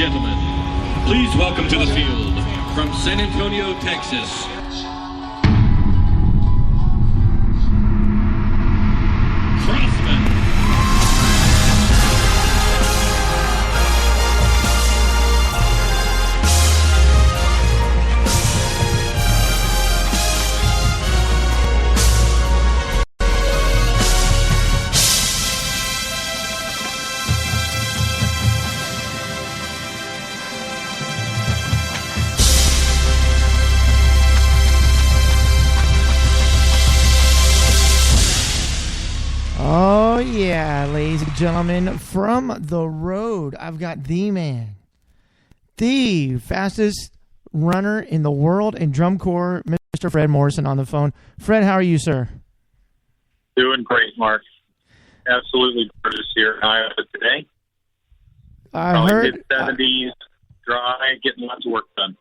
gentlemen, please welcome to the field from San Antonio, Texas, Oh, yeah, ladies and gentlemen, from the road, I've got the man, the fastest runner in the world in drum corps, Mr. Fred Morrison on the phone. Fred, how are you, sir? Doing great, Mark. Absolutely gorgeous here in Iowa today. I heard mid-70s, dry, getting lots of work done.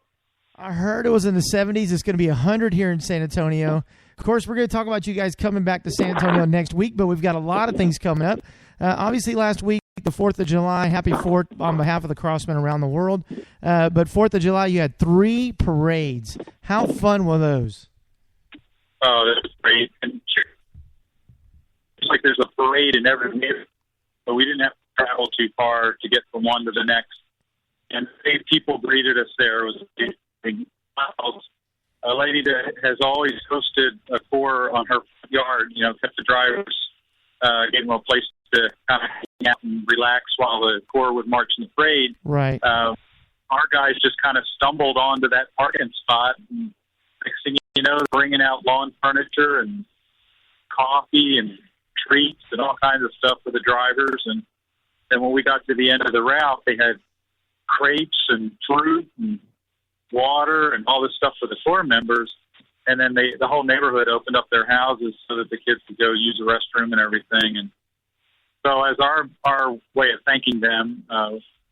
I heard it was in the 70s. It's going to be 100 here in San Antonio. Of course, we're going to talk about you guys coming back to San Antonio next week, but we've got a lot of things coming up. Obviously, last week, the 4th of July, happy 4th on behalf of the Crossmen around the world. But 4th of July, you had 3 parades. How fun were those? Oh, that was great. And it's like there's a parade in every neighborhood, but we didn't have to travel too far to get from one to the next. And the people greeted us there. It was amazing. A lady that has always hosted a corps on her yard, kept the drivers, gave them a place to kind of hang out and relax while the corps would march in the parade. Right. Our guys just kind of stumbled onto that parking spot. And next thing you know, bringing out lawn furniture and coffee and treats and all kinds of stuff for the drivers. And then when we got to the end of the route, they had crepes and fruit and water and all this stuff for the corps members, and then the whole neighborhood opened up their houses so that the kids could go use the restroom and everything. And so as our way of thanking them,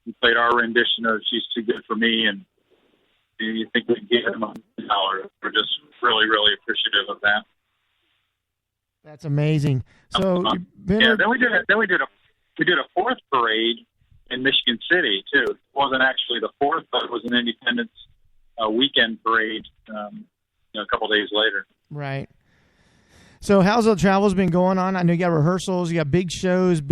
we played our rendition of "She's Too Good for Me," and you think we can give them $100. We're just really, really appreciative of that. That's amazing. So then we did a 4th parade in Michigan City too. It wasn't actually the 4th, but it was an Independence weekend parade, a couple days later. Right. So how's the travel's been going on? I know you got rehearsals, you got big shows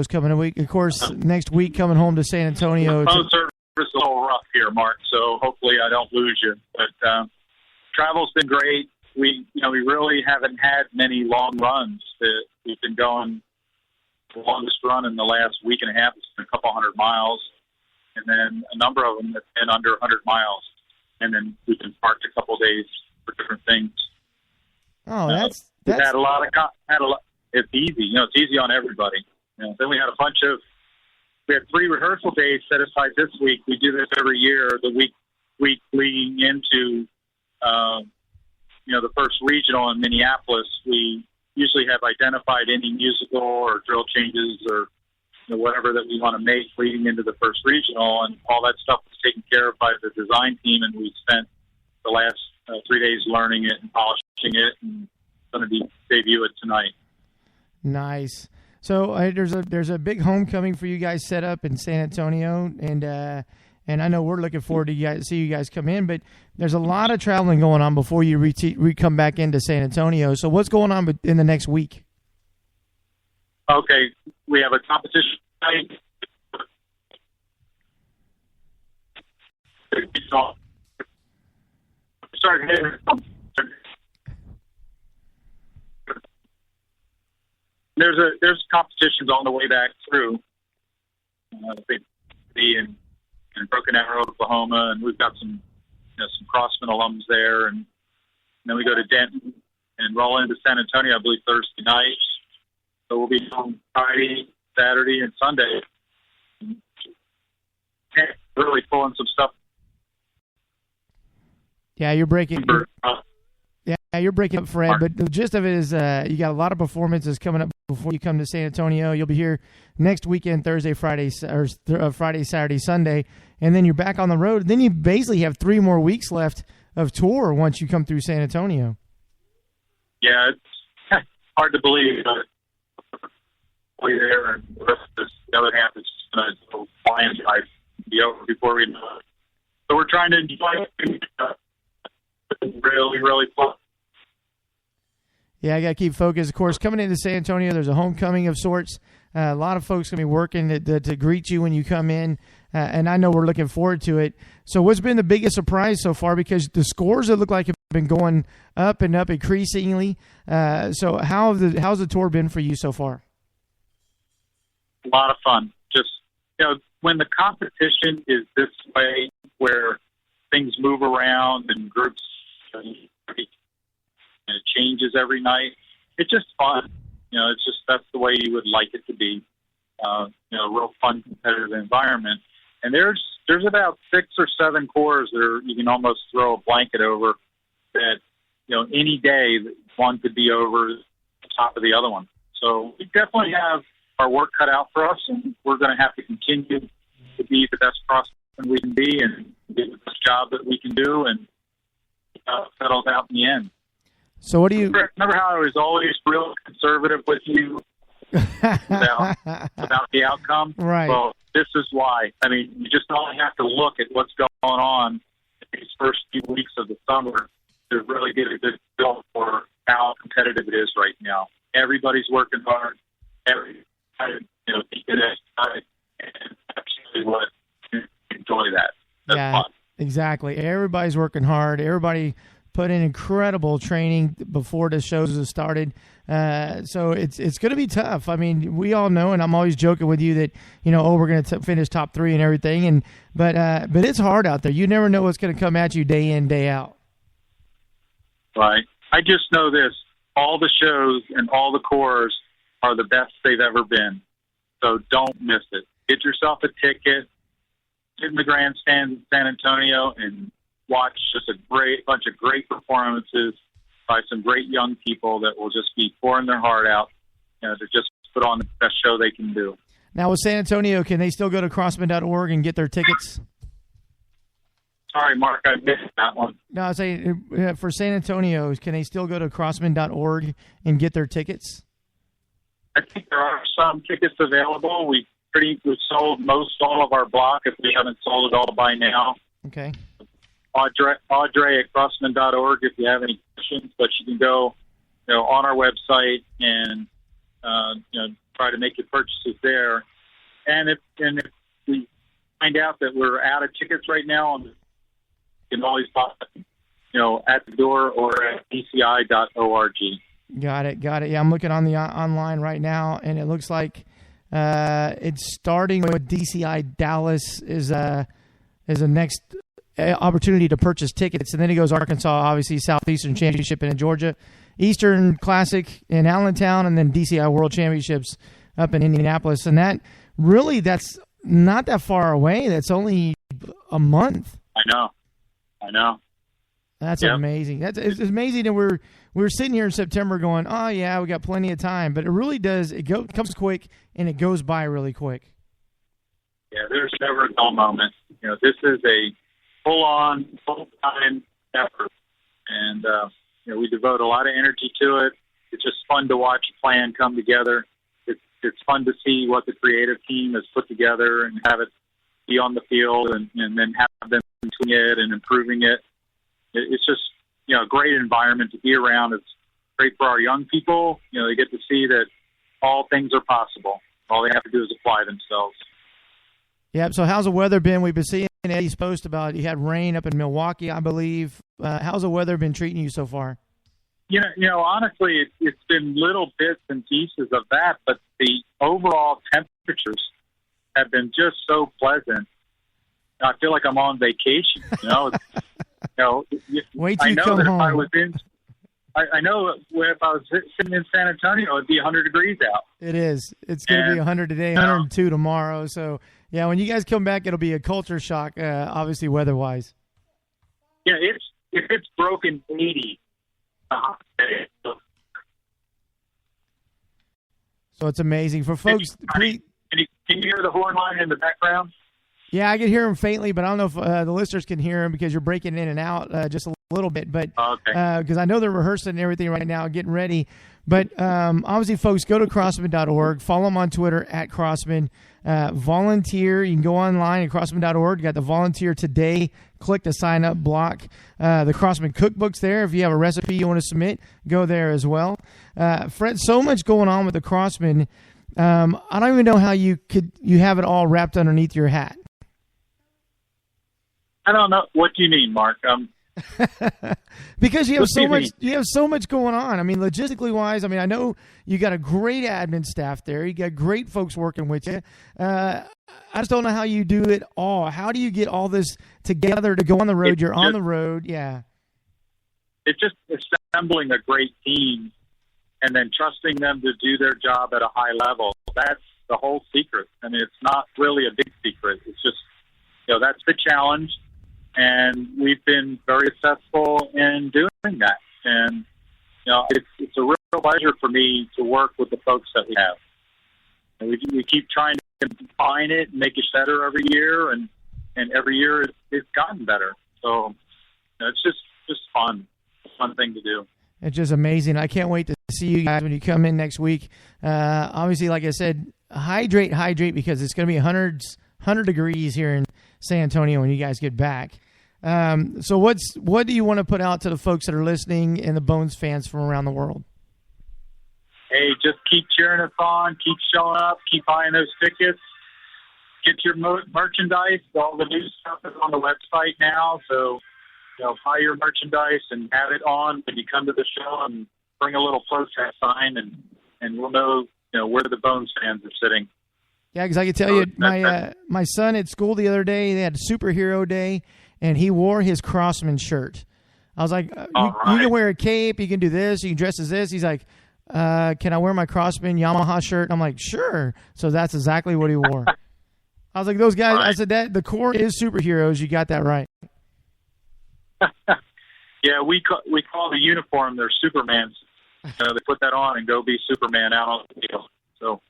coming a week. Of course, next week coming home to San Antonio. The phone service is a little rough here, Mark, so hopefully I don't lose you. But travel's been great. We really haven't had many long runs. We've been going. The longest run in the last week and a half has been a couple 100 miles, and then a number of them have been under 100 miles. And then we've been parked a couple of days for different things. Oh, that's we've had a lot. It's easy, it's easy on everybody. Then we had we had 3 rehearsal days set aside this week. We do this every year. The week leading into, the first regional in Minneapolis, we usually have identified any musical or drill changes or whatever that we want to make leading into the first regional, and all that stuff was taken care of by the design team, and we spent the last 3 days learning it and polishing it, and going to debut it tonight. Nice. So there's a big homecoming for you guys set up in San Antonio, and I know we're looking forward to see you guys come in, but there's a lot of traveling going on before you come back into San Antonio. So what's going on in the next week? Okay, we have a competition tonight. There's competitions on the way back through. Big in Broken Arrow, Oklahoma, and we've got some Crossman alums there, and then we go to Denton and roll into San Antonio, I believe, Thursday night. So we'll be home Friday, Saturday, and Sunday. Really pulling some stuff. Yeah, you're breaking. You're breaking up, Fred. But the gist of it is, you got a lot of performances coming up before you come to San Antonio. You'll be here next weekend, Thursday, Friday, Friday, Saturday, Sunday, and then you're back on the road. Then you basically have 3 more weeks left of tour once you come through San Antonio. Yeah, it's hard to believe, but way there, and the other half is going to fly in life. be over before we know it. So we're trying to enjoy it. Really, really fun. Yeah, I got to keep focused. Of course, coming into San Antonio, there's a homecoming of sorts. A lot of folks going to be working to greet you when you come in, and I know we're looking forward to it. So what's been the biggest surprise so far? Because the scores, that look like, have been going up and up increasingly. So how's the tour been for you so far? A lot of fun. Just, when the competition is this way, where things move around and groups, and it changes every night, it's just fun. It's just, that's the way you would like it to be. A real fun, competitive environment. And there's about 6 or 7 cores that you can almost throw a blanket over that, any day that one could be over the top of the other one. So we definitely have our work cut out for us, and we're going to have to continue to be the best crossman we can be and do the best job that we can do, and settles out in the end. So what do you... Remember how I was always real conservative with you about the outcome? Right. Well, this is why. I mean, you just only have to look at what's going on these first few weeks of the summer to really get a good feel for how competitive it is right now. Everybody's working hard. Everybody, and actually enjoy that. That's fun. Exactly. Everybody's working hard. Everybody put in incredible training before the shows have started. So it's going to be tough. I mean, we all know, and I'm always joking with you that, we're going to finish top 3 and everything. But it's hard out there. You never know what's going to come at you day in, day out. Right. I just know this. All the shows and all the cores are the best they've ever been. So don't miss it. Get yourself a ticket. Sit in the grandstand in San Antonio and watch just a bunch of great performances by some great young people that will just be pouring their heart out, to just put on the best show they can do. Now, with San Antonio, can they still go to crossman.org and get their tickets? Sorry, Mark, I missed that one. No, I was saying, for San Antonio, can they still go to crossman.org and get their tickets? I think there are some tickets available. We've sold most all of our block, if we haven't sold it all by now. Okay. Audrey at crossman.org if you have any questions, but you can go, on our website and, try to make your purchases there. And if we find out that we're out of tickets right now, you can always buy, at the door or at dci.org. Got it. Yeah, I'm looking on the online right now, and it looks like it's starting with DCI Dallas is a next opportunity to purchase tickets, and then it goes Arkansas, obviously Southeastern Championship in Georgia, Eastern Classic in Allentown, and then DCI World Championships up in Indianapolis. And that's not that far away. That's only a month. I know. That's amazing. It's amazing that we're sitting here in September going, oh yeah, we got plenty of time, but it really does. It comes quick and it goes by really quick. Yeah, there's never a dull moment. This is a full-on, full-time effort, and we devote a lot of energy to it. It's just fun to watch a plan come together. It's fun to see what the creative team has put together and have it be on the field, and then have them doing it and improving it. It's just a great environment to be around. It's great for our young people. They get to see that all things are possible. All they have to do is apply themselves. Yep. So how's the weather been? We've been seeing Eddie's post about you had rain up in Milwaukee, I believe. How's the weather been treating you so far? Honestly, it's been little bits and pieces of that, but the overall temperatures have been just so pleasant. I feel like I'm on vacation. Wait till you come home. I know if I was sitting in San Antonio, it'd be 100 degrees out. It is. It's going to be 100 today, 102 tomorrow. So, yeah, when you guys come back, it'll be a culture shock, obviously weather-wise. Yeah, if it's broken 80. So it's amazing. For folks, can you hear the horn line in the background? Yeah, I can hear them faintly, but I don't know if the listeners can hear them because you're breaking in and out just a little bit. But because I know they're rehearsing and everything right now, getting ready. But obviously, folks, go to crossman.org. Follow them on Twitter at Crossman. volunteer. You can go online at crossman.org. You got the volunteer today. Click the sign up block. The Crossman cookbook's there. If you have a recipe you want to submit, go there as well. Fred, so much going on with the Crossman. I don't even know how you have it all wrapped underneath your hat. I don't know. What do you mean, Mark? Because you have so much going on. I mean, logistically wise, I mean, I know you got a great admin staff there. You got great folks working with you. I just don't know how you do it all. How do you get all this together to go on the road? You're on the road. Yeah. It's just assembling a great team and then trusting them to do their job at a high level. That's the whole secret. I mean, it's not really a big secret. It's just, that's the challenge. And we've been very successful in doing that. And, it's a real pleasure for me to work with the folks that we have. And we keep trying to refine it and make it better every year. And every year it's gotten better. So it's just fun. It's a fun thing to do. It's just amazing. I can't wait to see you guys when you come in next week. Obviously, like I said, hydrate, because it's going to be 100 degrees here in San Antonio when you guys get back. So what do you want to put out to the folks that are listening and the Bones fans from around the world? Hey, just keep cheering us on, keep showing up, keep buying those tickets, get your merchandise. All the new stuff is on the website now, so buy your merchandise and have it on when you come to the show, and bring a little protest sign, and we'll know where the Bones fans are sitting. Yeah, because I can tell you, my son at school the other day, they had Superhero Day, and he wore his Crossman shirt. I was like, you can wear a cape, you can do this, you can dress as this. He's like, can I wear my Crossman Yamaha shirt? I'm like, sure. So that's exactly what he wore. I was like, those guys, I said, that the core is superheroes. You got that right. Yeah, we call the uniform their Supermans. They put that on and go be Superman out on the field. So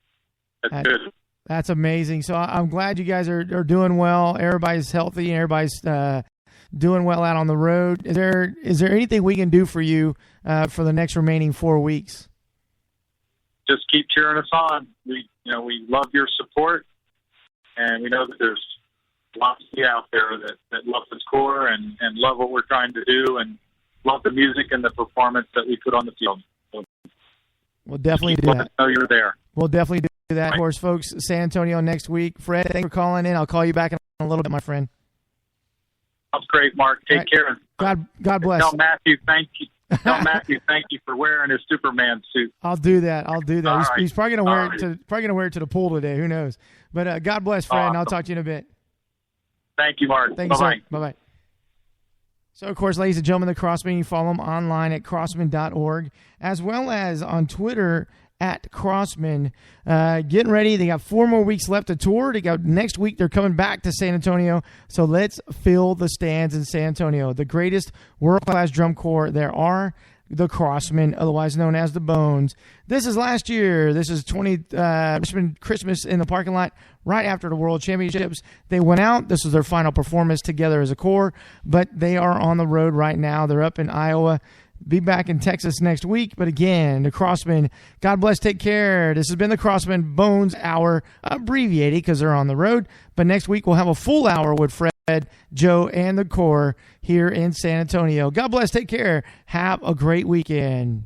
that's good. That's amazing. So I'm glad you guys are doing well. Everybody's healthy and everybody's doing well out on the road. Is there anything we can do for you for the next remaining 4 weeks? Just keep cheering us on. We love your support, and we know that there's lots of you out there that love this core and love what we're trying to do and love the music and the performance that we put on the field. So we'll definitely do that. Let us know you're there. We'll definitely do that, of course, folks. San Antonio next week. Fred, thanks for calling in. I'll call you back in a little bit, my friend. That's great, Mark. Take care. God bless. Tell Matthew thank you. Tell Matthew thank you for wearing his Superman suit. I'll do that. He's probably going to wear it to the pool today. Who knows? But God bless, Fred, and I'll talk to you in a bit. Thank you, Mark. Thank you, sir. Bye-bye. So, of course, ladies and gentlemen, the Crossman, you follow them online at crossman.org, as well as on Twitter at Crossman. Getting ready. They got 4 more weeks left to tour. Next week, they're coming back to San Antonio. So let's fill the stands in San Antonio. The greatest world-class drum corps there are, the Crossman, otherwise known as the Bones. This is last year. This is Christmas in the parking lot right after the World Championships. They went out. This was their final performance together as a corps, but they are on the road right now. They're up in Iowa. Be back in Texas next week. But again, the Crossman, God bless, take care. This has been the Crossman Bones Hour, abbreviated because they're on the road. But next week we'll have a full hour with Fred, Joe, and the Corps here in San Antonio. God bless, take care. Have a great weekend.